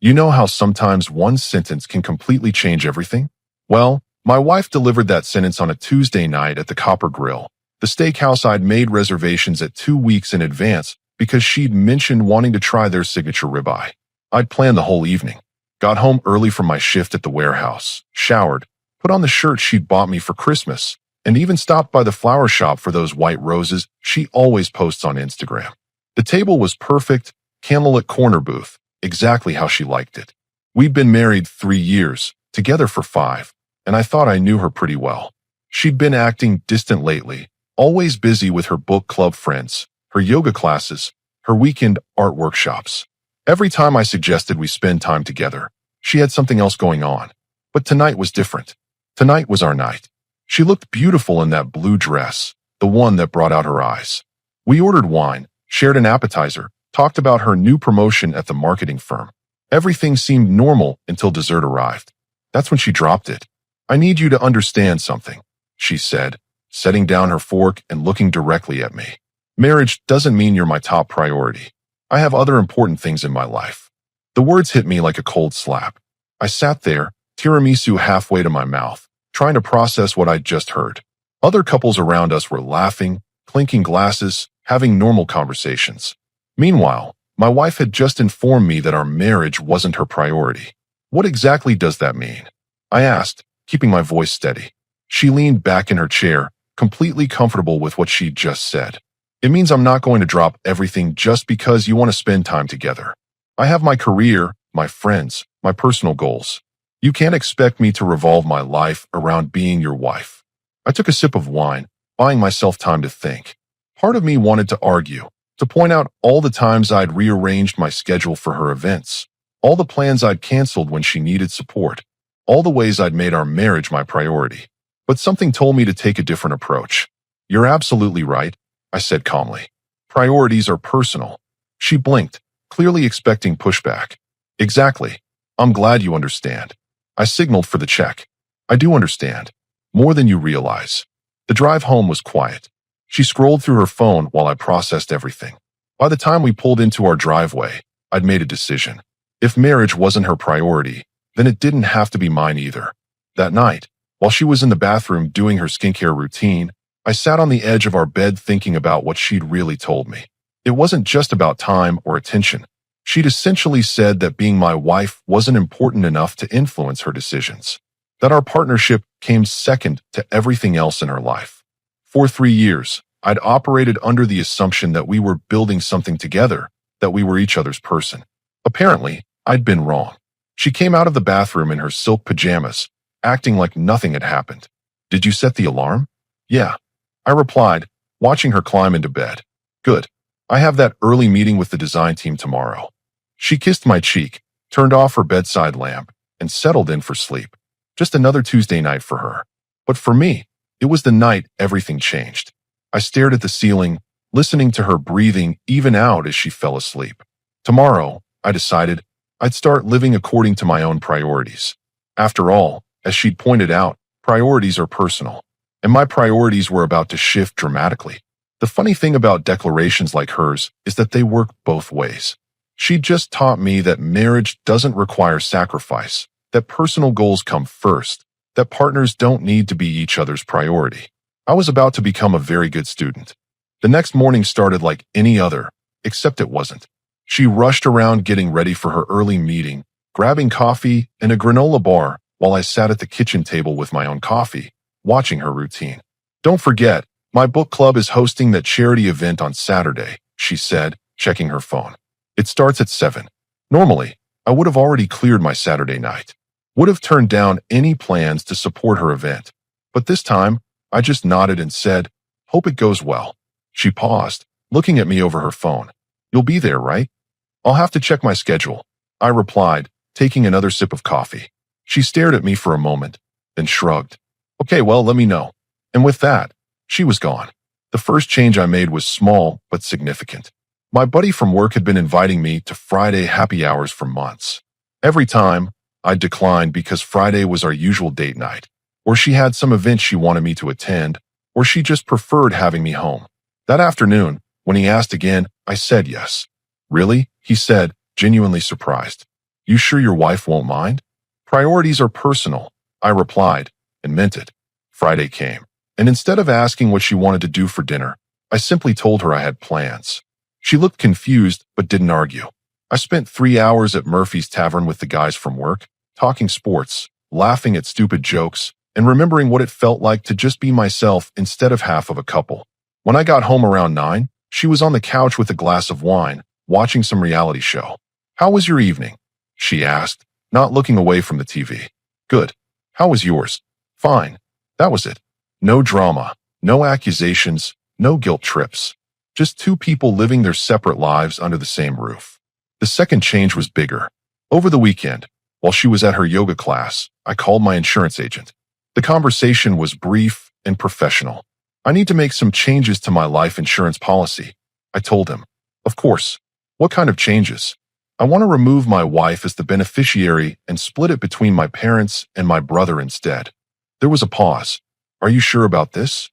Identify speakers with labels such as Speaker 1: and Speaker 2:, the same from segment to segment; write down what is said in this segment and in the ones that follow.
Speaker 1: You know how sometimes one sentence can completely change everything? Well, my wife delivered that sentence on a Tuesday night at the Copper Grill, the steakhouse I'd made reservations at 2 weeks in advance because she'd mentioned wanting to try their signature ribeye. I'd planned the whole evening, got home early from my shift at the warehouse, showered, put on the shirt she'd bought me for Christmas, and even stopped by the flower shop for those white roses she always posts on Instagram. The table was perfect, candlelit corner booth, exactly how she liked it. We'd been married 3 years, together for 5, and I thought I knew her pretty well. She'd been acting distant lately, always busy with her book club friends, her yoga classes, her weekend art workshops. Every time I suggested we spend time together, she had something else going on. But tonight was different. Tonight was our night. She looked beautiful in that blue dress, the one that brought out her eyes. We ordered wine, shared an appetizer, talked about her new promotion at the marketing firm. Everything seemed normal until dessert arrived. That's when she dropped it. "I need you to understand something," she said, setting down her fork and looking directly at me. "Marriage doesn't mean you're my top priority. I have other important things in my life." The words hit me like a cold slap. I sat there, tiramisu halfway to my mouth, trying to process what I'd just heard. Other couples around us were laughing, clinking glasses, having normal conversations. Meanwhile, my wife had just informed me that our marriage wasn't her priority. "What exactly does that mean?" I asked, keeping my voice steady. She leaned back in her chair, completely comfortable with what she'd just said. "It means I'm not going to drop everything just because you want to spend time together. I have my career, my friends, my personal goals. You can't expect me to revolve my life around being your wife." I took a sip of wine, buying myself time to think. Part of me wanted to argue, to point out all the times I'd rearranged my schedule for her events, all the plans I'd canceled when she needed support, all the ways I'd made our marriage my priority. But something told me to take a different approach. "You're absolutely right," I said calmly. "Priorities are personal." She blinked, clearly expecting pushback. "Exactly. I'm glad you understand." I signaled for the check. "I do understand. More than you realize." The drive home was quiet. She scrolled through her phone while I processed everything. By the time we pulled into our driveway, I'd made a decision. If marriage wasn't her priority, then it didn't have to be mine either. That night, while she was in the bathroom doing her skincare routine, I sat on the edge of our bed thinking about what she'd really told me. It wasn't just about time or attention. She'd essentially said that being my wife wasn't important enough to influence her decisions, that our partnership came second to everything else in her life. For 3 years, I'd operated under the assumption that we were building something together, that we were each other's person. Apparently, I'd been wrong. She came out of the bathroom in her silk pajamas, acting like nothing had happened. "Did you set the alarm?" "Yeah," I replied, watching her climb into bed. "Good. I have that early meeting with the design team tomorrow." She kissed my cheek, turned off her bedside lamp, and settled in for sleep. Just another Tuesday night for her. But for me, it was the night everything changed. I stared at the ceiling, listening to her breathing even out as she fell asleep. Tomorrow, I decided, I'd start living according to my own priorities. After all, as she'd pointed out, priorities are personal. And my priorities were about to shift dramatically. The funny thing about declarations like hers is that they work both ways. She just taught me that marriage doesn't require sacrifice, that personal goals come first, that partners don't need to be each other's priority. I was about to become a very good student. The next morning started like any other, except it wasn't. She rushed around getting ready for her early meeting, grabbing coffee and a granola bar while I sat at the kitchen table with my own coffee, watching her routine. "Don't forget, my book club is hosting that charity event on Saturday," she said, checking her phone. "It starts at 7. Normally, I would have already cleared my Saturday night, would have turned down any plans to support her event. But this time, I just nodded and said, 'Hope it goes well.'" She paused, looking at me over her phone. "You'll be there, right?" "I'll have to check my schedule," I replied, taking another sip of coffee. She stared at me for a moment, then shrugged. "Okay, well, let me know." And with that, she was gone. The first change I made was small but significant. My buddy from work had been inviting me to Friday happy hours for months. Every time, I'd decline because Friday was our usual date night, or she had some event she wanted me to attend, or she just preferred having me home. That afternoon, when he asked again, I said yes. "Really?" he said, genuinely surprised. You sure your wife won't mind? Priorities are personal, I replied, and meant it. Friday came, and instead of asking what she wanted to do for dinner, I simply told her I had plans. She looked confused but didn't argue. I spent 3 hours at Murphy's Tavern with the guys from work, talking sports, laughing at stupid jokes, and remembering what it felt like to just be myself instead of half of a couple. When I got home around 9, she was on the couch with a glass of wine, watching some reality show. How was your evening? She asked, not looking away from the TV. Good. How was yours? Fine. That was it. No drama, no accusations, no guilt trips. Just two people living their separate lives under the same roof. The second change was bigger. Over the weekend, while she was at her yoga class, I called my insurance agent. The conversation was brief and professional. I need to make some changes to my life insurance policy, I told him. Of course. What kind of changes? I want to remove my wife as the beneficiary and split it between my parents and my brother instead. There was a pause. Are you sure about this?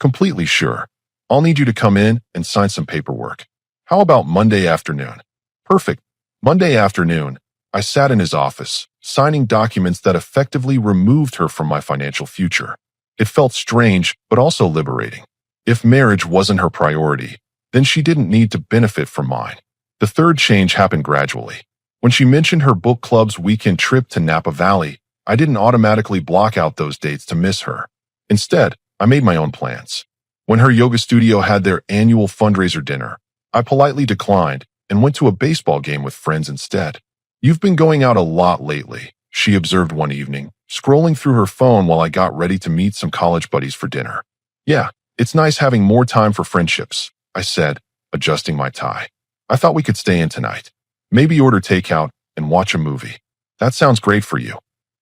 Speaker 1: Completely sure. I'll need you to come in and sign some paperwork. How about Monday afternoon? Perfect. Monday afternoon, I sat in his office, signing documents that effectively removed her from my financial future. It felt strange, but also liberating. If marriage wasn't her priority, then she didn't need to benefit from mine. The third change happened gradually. When she mentioned her book club's weekend trip to Napa Valley, I didn't automatically block out those dates to miss her. Instead, I made my own plans. When her yoga studio had their annual fundraiser dinner, I politely declined and went to a baseball game with friends instead. You've been going out a lot lately, she observed one evening, scrolling through her phone while I got ready to meet some college buddies for dinner. Yeah, it's nice having more time for friendships, I said, adjusting my tie. I thought we could stay in tonight. Maybe order takeout and watch a movie. That sounds great for you,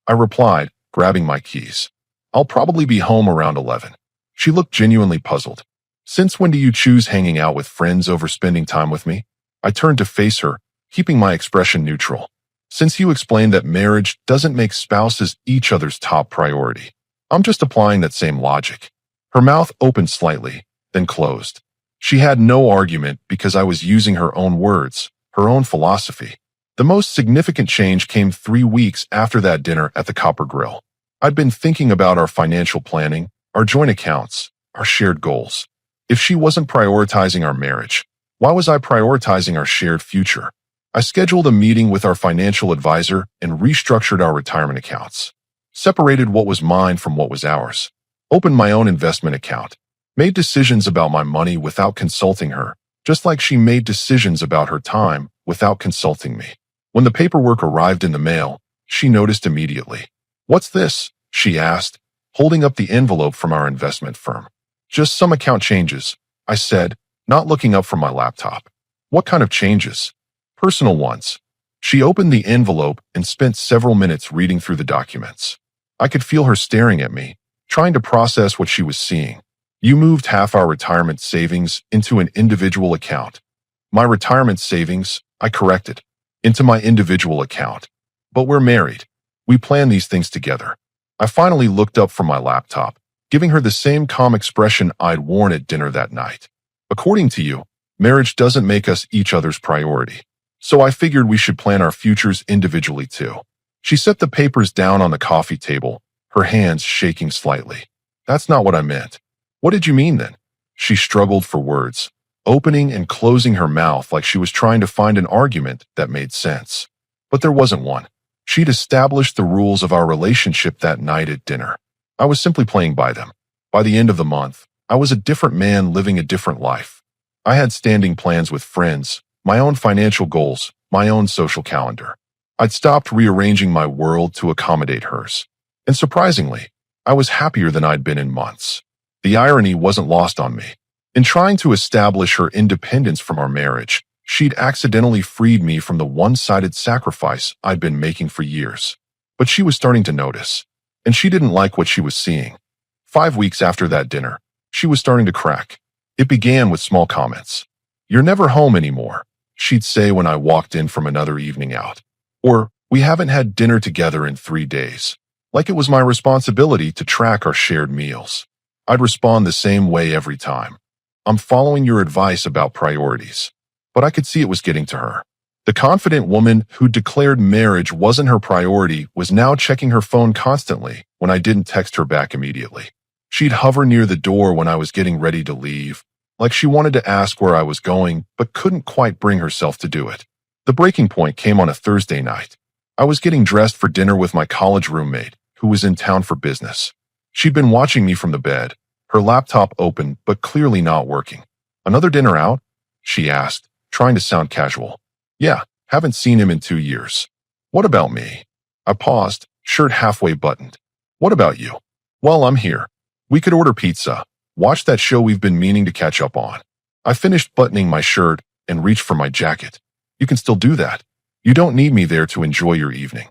Speaker 1: I replied, grabbing my keys. I'll probably be home around 11. She looked genuinely puzzled. Since when do you choose hanging out with friends over spending time with me? I turned to face her, keeping my expression neutral. Since you explained that marriage doesn't make spouses each other's top priority, I'm just applying that same logic. Her mouth opened slightly, then closed. She had no argument because I was using her own words, her own philosophy. The most significant change came 3 weeks after that dinner at the Copper Grill. I'd been thinking about our financial planning, our joint accounts, our shared goals. If she wasn't prioritizing our marriage, why was I prioritizing our shared future? I scheduled a meeting with our financial advisor and restructured our retirement accounts. Separated what was mine from what was ours. Opened my own investment account. Made decisions about my money without consulting her, just like she made decisions about her time without consulting me. When the paperwork arrived in the mail, she noticed immediately. What's this? She asked, holding up the envelope from our investment firm. Just some account changes, I said, not looking up from my laptop. What kind of changes? Personal ones. She opened the envelope and spent several minutes reading through the documents. I could feel her staring at me, trying to process what she was seeing. You moved half our retirement savings into an individual account. My retirement savings, I corrected, into my individual account. But we're married. We plan these things together. I finally looked up from my laptop, giving her the same calm expression I'd worn at dinner that night. According to you, marriage doesn't make us each other's priority. So I figured we should plan our futures individually too. She set the papers down on the coffee table, her hands shaking slightly. That's not what I meant. What did you mean then? She struggled for words, opening and closing her mouth like she was trying to find an argument that made sense. But there wasn't one. She'd established the rules of our relationship that night at dinner. I was simply playing by them. By the end of the month, I was a different man living a different life. I had standing plans with friends, my own financial goals, my own social calendar. I'd stopped rearranging my world to accommodate hers. And surprisingly, I was happier than I'd been in months. The irony wasn't lost on me. In trying to establish her independence from our marriage, she'd accidentally freed me from the one-sided sacrifice I'd been making for years. But she was starting to notice, and she didn't like what she was seeing. 5 weeks after that dinner, she was starting to crack. It began with small comments. You're never home anymore, she'd say when I walked in from another evening out. Or, we haven't had dinner together in 3 days. Like it was my responsibility to track our shared meals. I'd respond the same way every time. I'm following your advice about priorities. But I could see it was getting to her. The confident woman who declared marriage wasn't her priority was now checking her phone constantly when I didn't text her back immediately. She'd hover near the door when I was getting ready to leave, like she wanted to ask where I was going but couldn't quite bring herself to do it. The breaking point came on a Thursday night. I was getting dressed for dinner with my college roommate, who was in town for business. She'd been watching me from the bed, her laptop open but clearly not working. "Another dinner out?" she asked, trying to sound casual. "Yeah, haven't seen him in 2 years." "What about me?" I paused, shirt halfway buttoned. "What about you?" "Well, I'm here. We could order pizza, watch that show we've been meaning to catch up on." I finished buttoning my shirt and reached for my jacket. "You can still do that. You don't need me there to enjoy your evening."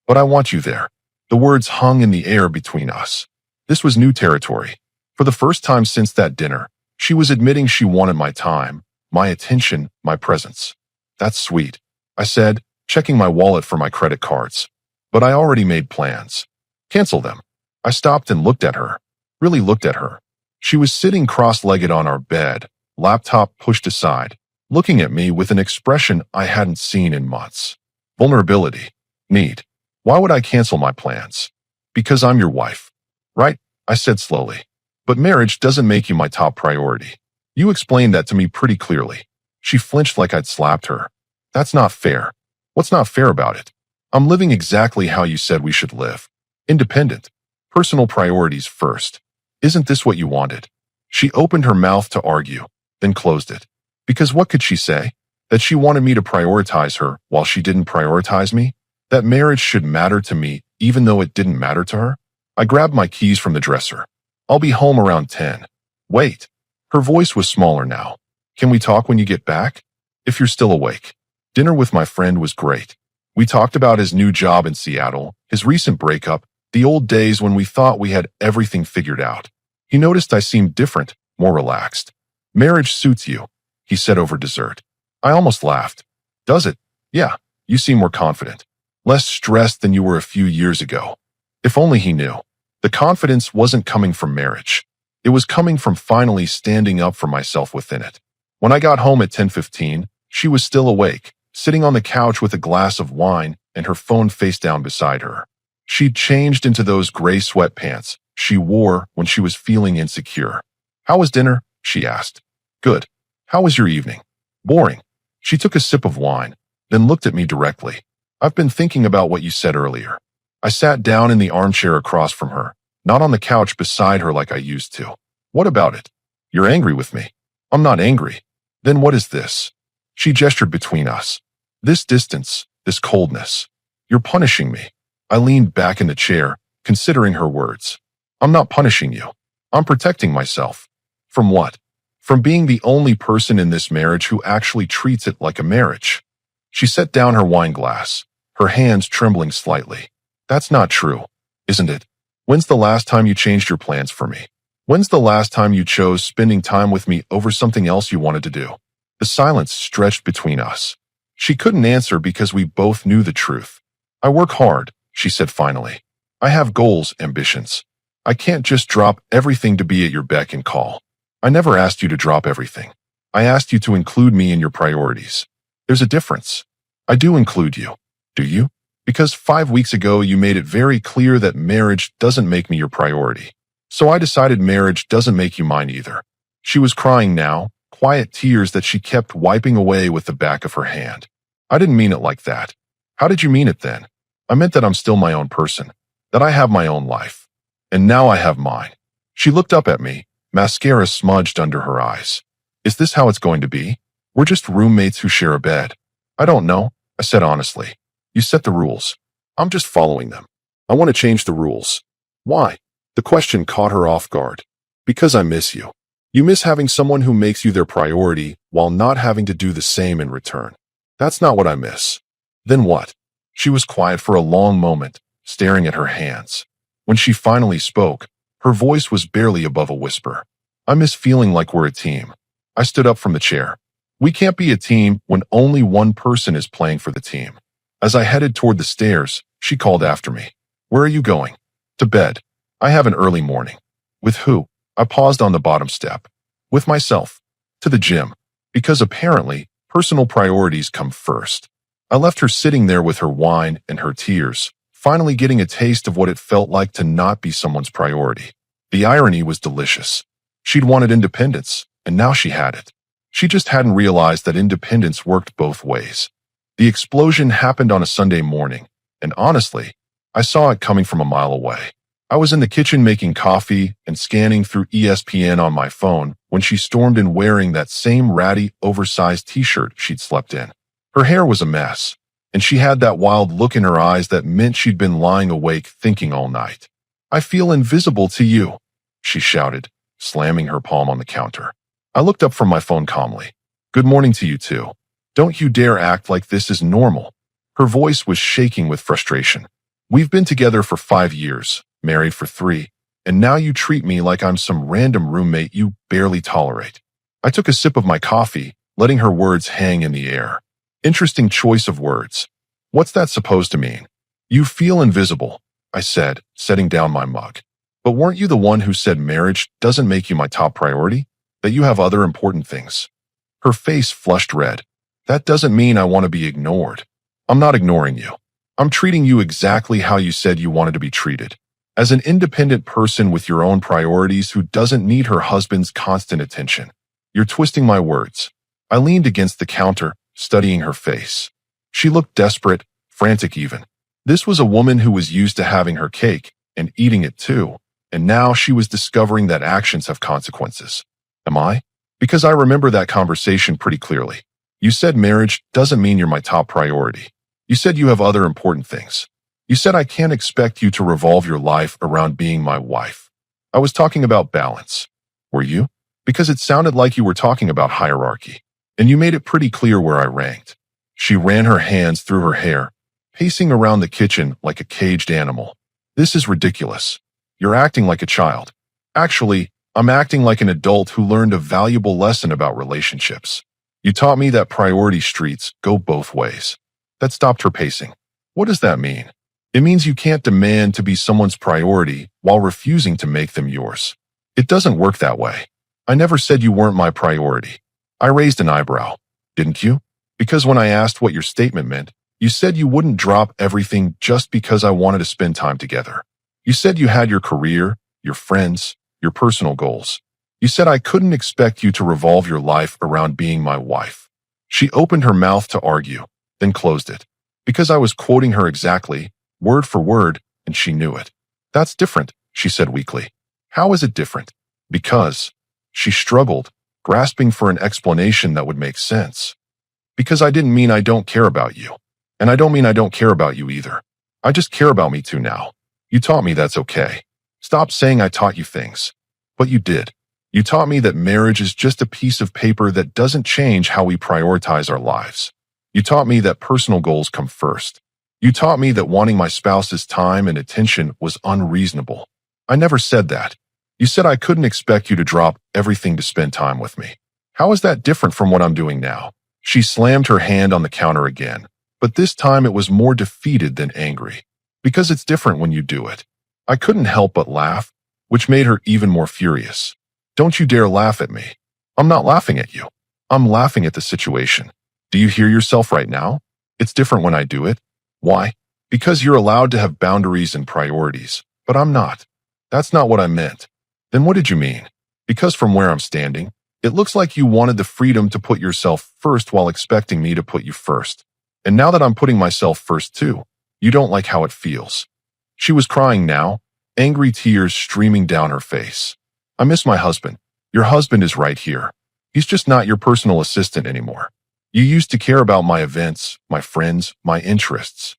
Speaker 1: "But I want you there." The words hung in the air between us. This was new territory. For the first time since that dinner, she was admitting she wanted my time, my attention, my presence. "That's sweet," I said, checking my wallet for my credit cards. "But I already made plans." "Cancel them." I stopped and looked at her. Really looked at her. She was sitting cross-legged on our bed, laptop pushed aside, looking at me with an expression I hadn't seen in months. Vulnerability. Need. "Why would I cancel my plans?" "Because I'm your wife." "Right," I said slowly. "But marriage doesn't make you my top priority. You explained that to me pretty clearly." She flinched like I'd slapped her. "That's not fair." "What's not fair about it?" "I'm living exactly how you said we should live. Independent. Personal priorities first. Isn't this what you wanted?" She opened her mouth to argue, then closed it. Because what could she say? That she wanted me to prioritize her while she didn't prioritize me? That marriage should matter to me even though it didn't matter to her? I grabbed my keys from the dresser. "I'll be home around 10. "Wait." Her voice was smaller now. "Can we talk when you get back? If you're still awake." Dinner with my friend was great. We talked about his new job in Seattle, his recent breakup, the old days when we thought we had everything figured out. He noticed I seemed different, more relaxed. "Marriage suits you," he said over dessert. I almost laughed. "Does it?" "Yeah, you seem more confident. Less stressed than you were a few years ago." If only he knew. The confidence wasn't coming from marriage. It was coming from finally standing up for myself within it. When I got home at 10:15, she was still awake, sitting on the couch with a glass of wine and her phone face down beside her. She'd changed into those gray sweatpants she wore when she was feeling insecure. "How was dinner?" she asked. "Good. How was your evening?" "Boring." She took a sip of wine, then looked at me directly. "I've been thinking about what you said earlier." I sat down in the armchair across from her, not on the couch beside her like I used to. "What about it?" "You're angry with me." "I'm not angry." "Then what is this?" She gestured between us. "This distance, this coldness. You're punishing me." I leaned back in the chair, considering her words. "I'm not punishing you. I'm protecting myself." "From what?" "From being the only person in this marriage who actually treats it like a marriage." She set down her wine glass, her hands trembling slightly. "That's not true, isn't it? When's the last time you changed your plans for me? When's the last time you chose spending time with me over something else you wanted to do?" The silence stretched between us. She couldn't answer because we both knew the truth. "I work hard," she said finally. "I have goals, ambitions. I can't just drop everything to be at your beck and call." "I never asked you to drop everything. I asked you to include me in your priorities." "There's a difference." "I do include you." "Do you?" "Because 5 weeks ago you made it very clear that marriage doesn't make me your priority. So I decided marriage doesn't make you mine either." She was crying now, quiet tears that she kept wiping away with the back of her hand. "I didn't mean it like that." "How did you mean it then?" "I meant that I'm still my own person, that I have my own life. And now I have mine." She looked up at me, mascara smudged under her eyes. "Is this how it's going to be? We're just roommates who share a bed." "I don't know," I said honestly. "You set the rules. I'm just following them. I want to change the rules." "Why?" The question caught her off guard. "Because I miss you. You miss having someone who makes you their priority while not having to do the same in return." "That's not what I miss." "Then what?" She was quiet for a long moment, staring at her hands. When she finally spoke, her voice was barely above a whisper. "I miss feeling like we're a team." I stood up from the chair. "We can't be a team when only one person is playing for the team." As I headed toward the stairs, she called after me. "Where are you going?" "To bed. I have an early morning." "With who?" I paused on the bottom step. "With myself. To the gym." Because apparently, personal priorities come first. I left her sitting there with her wine and her tears, finally getting a taste of what it felt like to not be someone's priority. The irony was delicious. She'd wanted independence, and now she had it. She just hadn't realized that independence worked both ways. The explosion happened on a Sunday morning, and honestly, I saw it coming from a mile away. I was in the kitchen making coffee and scanning through ESPN on my phone when she stormed in wearing that same ratty, oversized t-shirt she'd slept in. Her hair was a mess, and she had that wild look in her eyes that meant she'd been lying awake thinking all night. "I feel invisible to you," she shouted, slamming her palm on the counter. I looked up from my phone calmly. "Good morning to you too. Don't you dare act like this is normal." Her voice was shaking with frustration. "We've been together for 5 years, married for 3, and now you treat me like I'm some random roommate you barely tolerate." I took a sip of my coffee, letting her words hang in the air. Interesting choice of words. What's that supposed to mean? "You feel invisible," I said, setting down my mug. "But weren't you the one who said marriage doesn't make you my top priority? That you have other important things?" Her face flushed red. "That doesn't mean I want to be ignored. I'm not ignoring you. I'm treating you exactly how you said you wanted to be treated. As an independent person with your own priorities who doesn't need her husband's constant attention." "You're twisting my words." I leaned against the counter, studying her face. She looked desperate, frantic even. This was a woman who was used to having her cake and eating it too, and now she was discovering that actions have consequences. Am I? Because I remember that conversation pretty clearly. "You said marriage doesn't mean you're my top priority. You said you have other important things. You said I can't expect you to revolve your life around being my wife." I was talking about balance. Were you? Because it sounded like you were talking about hierarchy, and you made it pretty clear where I ranked. She ran her hands through her hair, pacing around the kitchen like a caged animal. "This is ridiculous. You're acting like a child. Actually, I'm acting like an adult who learned a valuable lesson about relationships. You taught me that priority streets go both ways." That stopped her pacing. "What does that mean?" "It means you can't demand to be someone's priority while refusing to make them yours. It doesn't work that way. I never said you weren't my priority." I raised an eyebrow. "Didn't you?" "Because when I asked what your statement meant, you said you wouldn't drop everything just because I wanted to spend time together. You said you had your career, your friends, your personal goals. You said I couldn't expect you to revolve your life around being my wife." She opened her mouth to argue, then closed it. Because I was quoting her exactly, word for word, and she knew it. "That's different," she said weakly. "How is it different?" "Because..." She struggled, grasping for an explanation that would make sense. "Because I didn't mean I don't care about you. And I don't mean I don't care about you either. I just care about me too now. You taught me that's okay. Stop saying I taught you things. But you did. You taught me that marriage is just a piece of paper that doesn't change how we prioritize our lives. You taught me that personal goals come first. You taught me that wanting my spouse's time and attention was unreasonable. I never said that. You said I couldn't expect you to drop everything to spend time with me. How is that different from what I'm doing now?" She slammed her hand on the counter again, but this time it was more defeated than angry. "Because it's different when you do it." I couldn't help but laugh, which made her even more furious. "Don't you dare laugh at me. I'm not laughing at you. I'm laughing at the situation. Do you hear yourself right now? It's different when I do it. Why? Because you're allowed to have boundaries and priorities, but I'm not. That's not what I meant." "Then what did you mean?" "Because from where I'm standing, it looks like you wanted the freedom to put yourself first while expecting me to put you first. And now that I'm putting myself first too, you don't like how it feels." She was crying now, angry tears streaming down her face. "I miss my husband. Your husband is right here. He's just not your personal assistant anymore. You used to care about my events, my friends, my interests.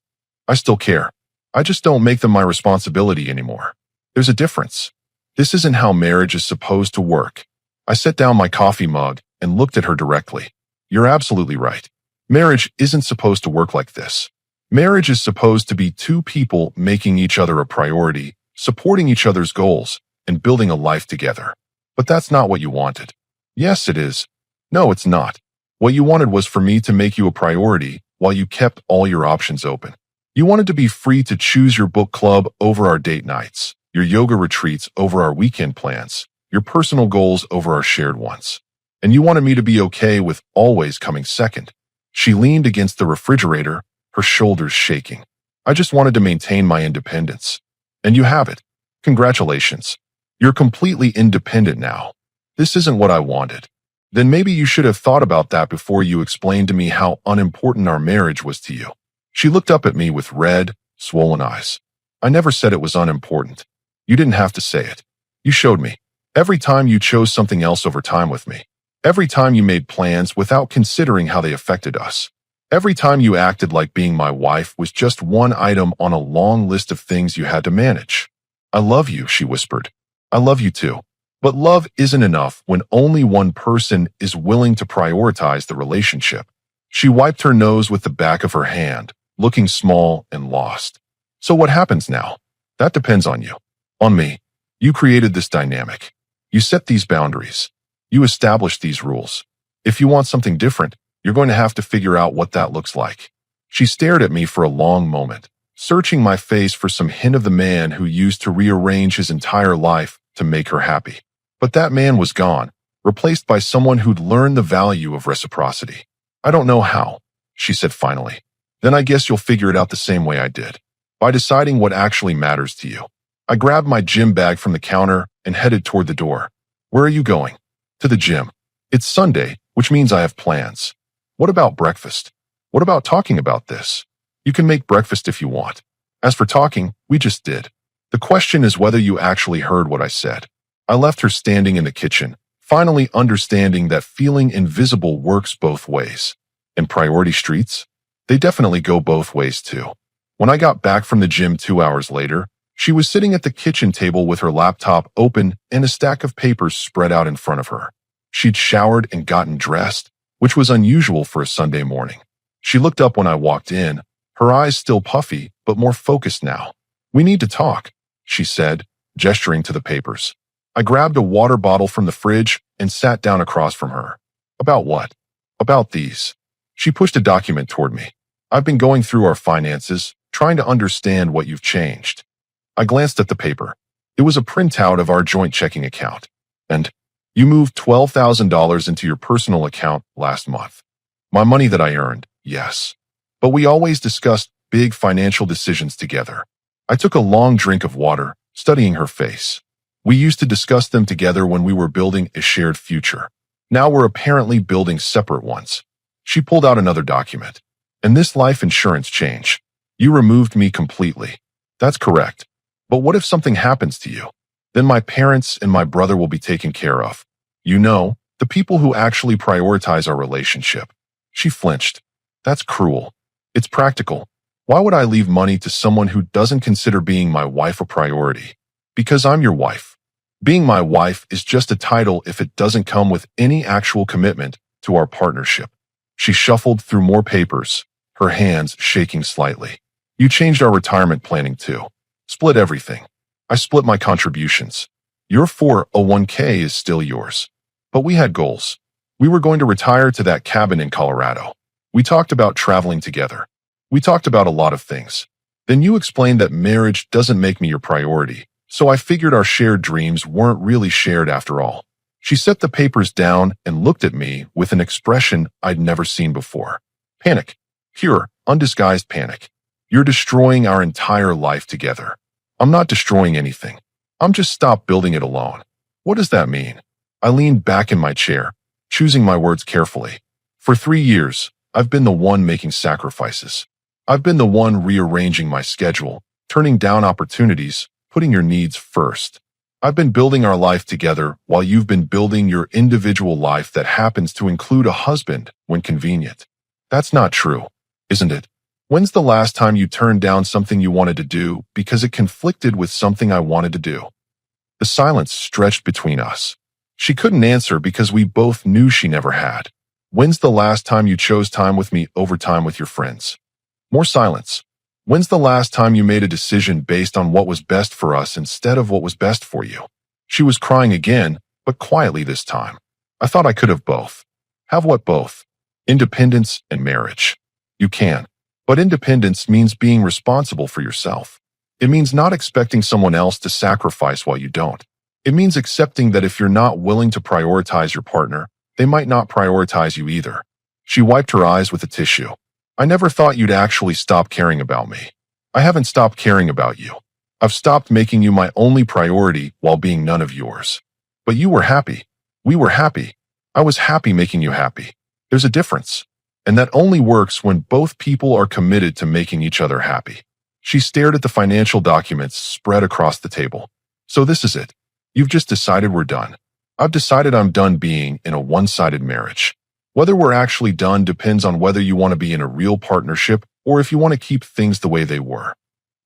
Speaker 1: I still care. I just don't make them my responsibility anymore. There's a difference. This isn't how marriage is supposed to work." I set down my coffee mug and looked at her directly. "You're absolutely right. Marriage isn't supposed to work like this. Marriage is supposed to be two people making each other a priority, supporting each other's goals, and building a life together. But that's not what you wanted." "Yes, it is." "No, it's not. What you wanted was for me to make you a priority while you kept all your options open. You wanted to be free to choose your book club over our date nights, your yoga retreats over our weekend plans, your personal goals over our shared ones. And you wanted me to be okay with always coming second. She leaned against the refrigerator, her shoulders shaking. I just wanted to maintain my independence. And you have it. Congratulations. You're completely independent now. This isn't what I wanted. Then maybe you should have thought about that before you explained to me how unimportant our marriage was to you. She looked up at me with red, swollen eyes. I never said it was unimportant. You didn't have to say it. You showed me. Every time you chose something else over time with me. Every time you made plans without considering how they affected us. Every time you acted like being my wife was just one item on a long list of things you had to manage. I love you, she whispered. I love you too. But love isn't enough when only one person is willing to prioritize the relationship. She wiped her nose with the back of her hand, looking small and lost. So what happens now? That depends on you. On me. You created this dynamic. You set these boundaries. You established these rules. If you want something different, you're going to have to figure out what that looks like. She stared at me for a long moment, searching my face for some hint of the man who used to rearrange his entire life to make her happy. But that man was gone, replaced by someone who'd learned the value of reciprocity. I don't know how, she said finally. Then I guess you'll figure it out the same way I did, by deciding what actually matters to you. I grabbed my gym bag from the counter and headed toward the door. Where are you going? To the gym. It's Sunday, which means I have plans. What about breakfast? What about talking about this? You can make breakfast if you want. As for talking, we just did. The question is whether you actually heard what I said. I left her standing in the kitchen, finally understanding that feeling invisible works both ways. And priority streets? They definitely go both ways too. When I got back from the gym 2 hours later, she was sitting at the kitchen table with her laptop open and a stack of papers spread out in front of her. She'd showered and gotten dressed, which was unusual for a Sunday morning. She looked up when I walked in, her eyes still puffy, but more focused now. We need to talk, she said, gesturing to the papers. I grabbed a water bottle from the fridge and sat down across from her. About what? About these. She pushed a document toward me. I've been going through our finances, trying to understand what you've changed. I glanced at the paper. It was a printout of our joint checking account. And you moved $12,000 into your personal account last month. My money that I earned, yes. But we always discussed big financial decisions together. I took a long drink of water, studying her face. We used to discuss them together when we were building a shared future. Now we're apparently building separate ones. She pulled out another document. And this life insurance change. You removed me completely. That's correct. But what if something happens to you? Then my parents and my brother will be taken care of. You know, the people who actually prioritize our relationship. She flinched. That's cruel. It's practical. Why would I leave money to someone who doesn't consider being my wife a priority? Because I'm your wife. Being my wife is just a title if it doesn't come with any actual commitment to our partnership. She shuffled through more papers, her hands shaking slightly. You changed our retirement planning too. Split everything. I split my contributions. Your 401k is still yours. But we had goals. We were going to retire to that cabin in Colorado. We talked about traveling together. We talked about a lot of things. Then you explained that marriage doesn't make me your priority, so I figured our shared dreams weren't really shared after all. She set the papers down and looked at me with an expression I'd never seen before. Panic. Pure, undisguised panic. You're destroying our entire life together. I'm not destroying anything. I'm just stopped building it alone. What does that mean? I leaned back in my chair, choosing my words carefully. For 3 years, I've been the one making sacrifices. I've been the one rearranging my schedule, turning down opportunities, putting your needs first. I've been building our life together while you've been building your individual life that happens to include a husband when convenient. That's not true, isn't it? When's the last time you turned down something you wanted to do because it conflicted with something I wanted to do? The silence stretched between us. She couldn't answer because we both knew she never had. When's the last time you chose time with me over time with your friends? More silence. When's the last time you made a decision based on what was best for us instead of what was best for you? She was crying again, but quietly this time. I thought I could have both. Have what both? Independence and marriage. You can. But independence means being responsible for yourself. It means not expecting someone else to sacrifice while you don't. It means accepting that if you're not willing to prioritize your partner, they might not prioritize you either. She wiped her eyes with a tissue. I never thought you'd actually stop caring about me. I haven't stopped caring about you. I've stopped making you my only priority while being none of yours. But you were happy. We were happy. I was happy making you happy. There's a difference. And that only works when both people are committed to making each other happy. She stared at the financial documents spread across the table. So this is it. You've just decided we're done. I've decided I'm done being in a one-sided marriage. Whether we're actually done depends on whether you want to be in a real partnership or if you want to keep things the way they were.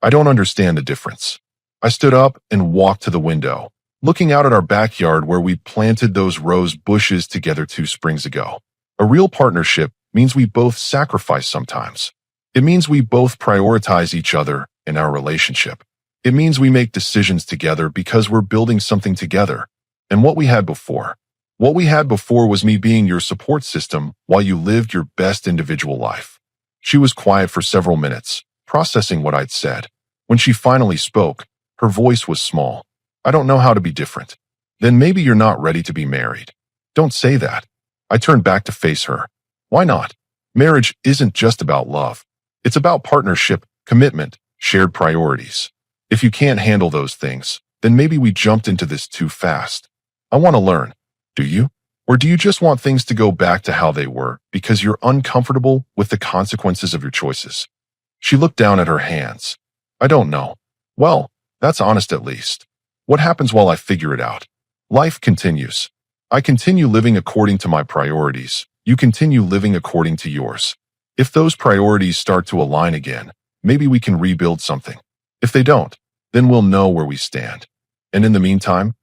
Speaker 1: I don't understand the difference. I stood up and walked to the window, looking out at our backyard where we planted those rose bushes together 2 springs ago. A real partnership means we both sacrifice sometimes. It means we both prioritize each other in our relationship. It means we make decisions together because we're building something together. And what we had before was me being your support system while you lived your best individual life. She was quiet for several minutes, processing what I'd said. When she finally spoke, her voice was small. I don't know how to be different. Then maybe you're not ready to be married. Don't say that. I turned back to face her. Why not? Marriage isn't just about love. It's about partnership, commitment, shared priorities. If you can't handle those things, then maybe we jumped into this too fast. I want to learn. Do you? Or do you just want things to go back to how they were because you're uncomfortable with the consequences of your choices? She looked down at her hands. I don't know. Well, that's honest at least. What happens while I figure it out? Life continues. I continue living according to my priorities. You continue living according to yours. If those priorities start to align again, maybe we can rebuild something. If they don't, then we'll know where we stand. And in the meantime,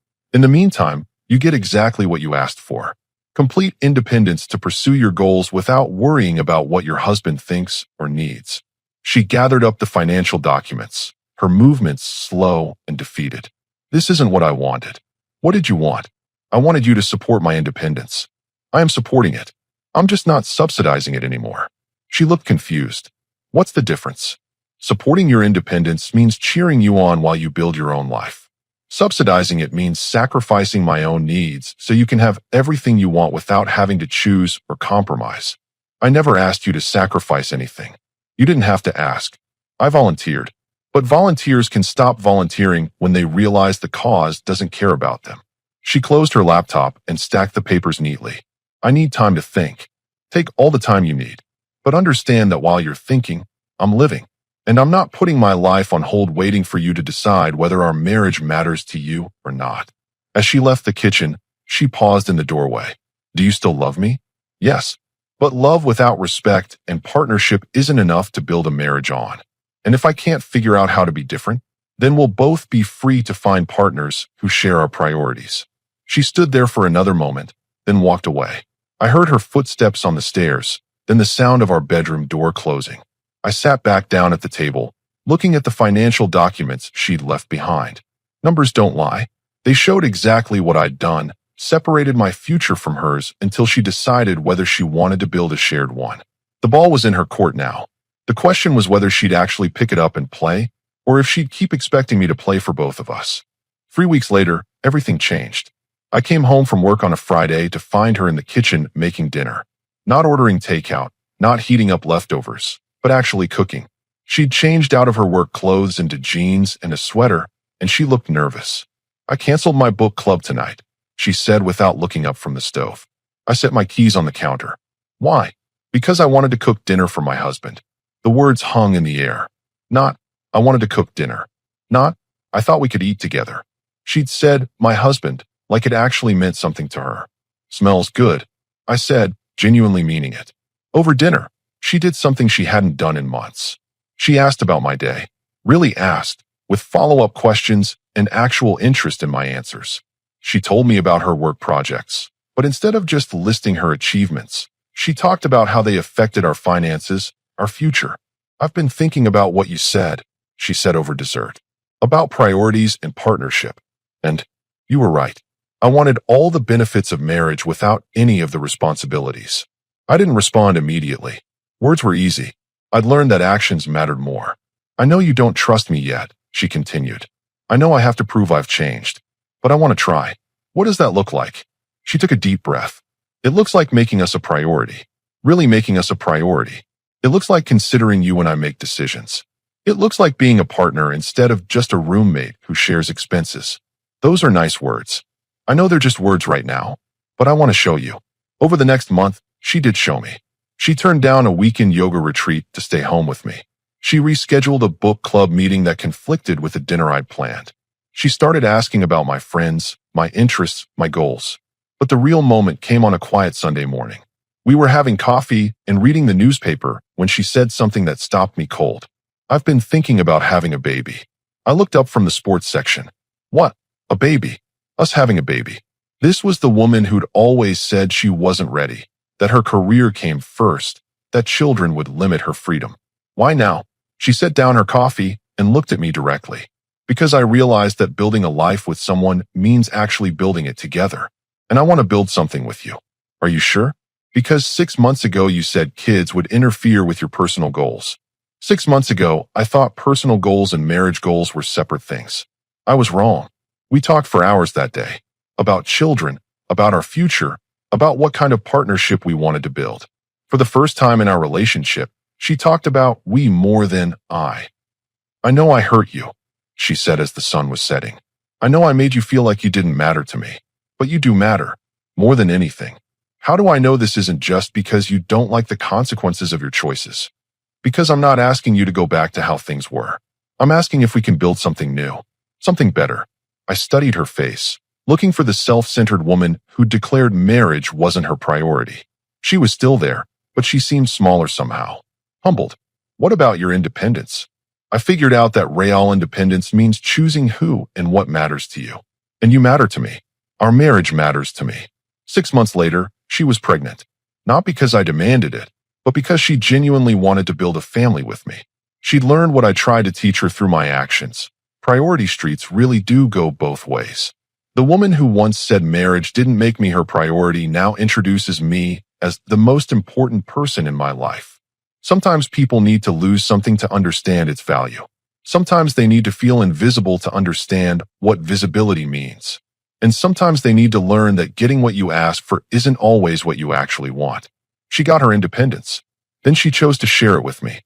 Speaker 1: you get exactly what you asked for. Complete independence to pursue your goals without worrying about what your husband thinks or needs. She gathered up the financial documents, her movements slow and defeated. This isn't what I wanted. What did you want? I wanted you to support my independence. I am supporting it. I'm just not subsidizing it anymore. She looked confused. What's the difference? Supporting your independence means cheering you on while you build your own life. Subsidizing it means sacrificing my own needs so you can have everything you want without having to choose or compromise. I never asked you to sacrifice anything. You didn't have to ask. I volunteered. But volunteers can stop volunteering when they realize the cause doesn't care about them. She closed her laptop and stacked the papers neatly. I need time to think. Take all the time you need. But understand that while you're thinking, I'm living. And I'm not putting my life on hold waiting for you to decide whether our marriage matters to you or not. As she left the kitchen, she paused in the doorway. Do you still love me? Yes. But love without respect and partnership isn't enough to build a marriage on. And if I can't figure out how to be different, then we'll both be free to find partners who share our priorities. She stood there for another moment, then walked away. I heard her footsteps on the stairs, then the sound of our bedroom door closing. I sat back down at the table, looking at the financial documents she'd left behind. Numbers don't lie. They showed exactly what I'd done, separated my future from hers until she decided whether she wanted to build a shared one. The ball was in her court now. The question was whether she'd actually pick it up and play, or if she'd keep expecting me to play for both of us. 3 weeks later, everything changed. I came home from work on a Friday to find her in the kitchen making dinner. Not ordering takeout, not heating up leftovers, but actually cooking. She'd changed out of her work clothes into jeans and a sweater, and she looked nervous. I canceled my book club tonight, she said without looking up from the stove. I set my keys on the counter. Why? Because I wanted to cook dinner for my husband. The words hung in the air. Not, I wanted to cook dinner. Not, I thought we could eat together. She'd said, my husband, like it actually meant something to her. Smells good, I said, genuinely meaning it. Over dinner, she did something she hadn't done in months. She asked about my day, really asked, with follow-up questions and actual interest in my answers. She told me about her work projects, but instead of just listing her achievements, she talked about how they affected our finances, our future. I've been thinking about what you said, she said over dessert, about priorities and partnership. And you were right. I wanted all the benefits of marriage without any of the responsibilities. I didn't respond immediately. Words were easy. I'd learned that actions mattered more. I know you don't trust me yet, she continued. I know I have to prove I've changed, but I want to try. What does that look like? She took a deep breath. It looks like making us a priority. really making us a priority. It looks like considering you when I make decisions. It looks like being a partner instead of just a roommate who shares expenses. Those are nice words. I know they're just words right now, but I want to show you. Over the next month, she did show me. She turned down a weekend yoga retreat to stay home with me. She rescheduled a book club meeting that conflicted with the dinner I'd planned. She started asking about my friends, my interests, my goals. But the real moment came on a quiet Sunday morning. We were having coffee and reading the newspaper when she said something that stopped me cold. I've been thinking about having a baby. I looked up from the sports section. What? A baby? Us having a baby? This was the woman who'd always said she wasn't ready, that her career came first, that children would limit her freedom. Why now? She set down her coffee and looked at me directly. Because I realized that building a life with someone means actually building it together. And I want to build something with you. Are you sure? Because 6 months ago you said kids would interfere with your personal goals. 6 months ago, I thought personal goals and marriage goals were separate things. I was wrong. We talked for hours that day. About children, about our future, about what kind of partnership we wanted to build. For the first time in our relationship, she talked about we more than I. I know I hurt you, she said as the sun was setting. I know I made you feel like you didn't matter to me, but you do matter, more than anything. How do I know this isn't just because you don't like the consequences of your choices? Because I'm not asking you to go back to how things were. I'm asking if we can build something new, something better. I studied her face, looking for the self-centered woman who declared marriage wasn't her priority. She was still there, but she seemed smaller somehow. Humbled. What about your independence? I figured out that real independence means choosing who and what matters to you. And you matter to me. Our marriage matters to me. 6 months later, she was pregnant. Not because I demanded it, but because she genuinely wanted to build a family with me. She'd learned what I tried to teach her through my actions. Priority streets really do go both ways. The woman who once said marriage didn't make me her priority now introduces me as the most important person in my life. Sometimes people need to lose something to understand its value. Sometimes they need to feel invisible to understand what visibility means. And sometimes they need to learn that getting what you ask for isn't always what you actually want. She got her independence. Then she chose to share it with me.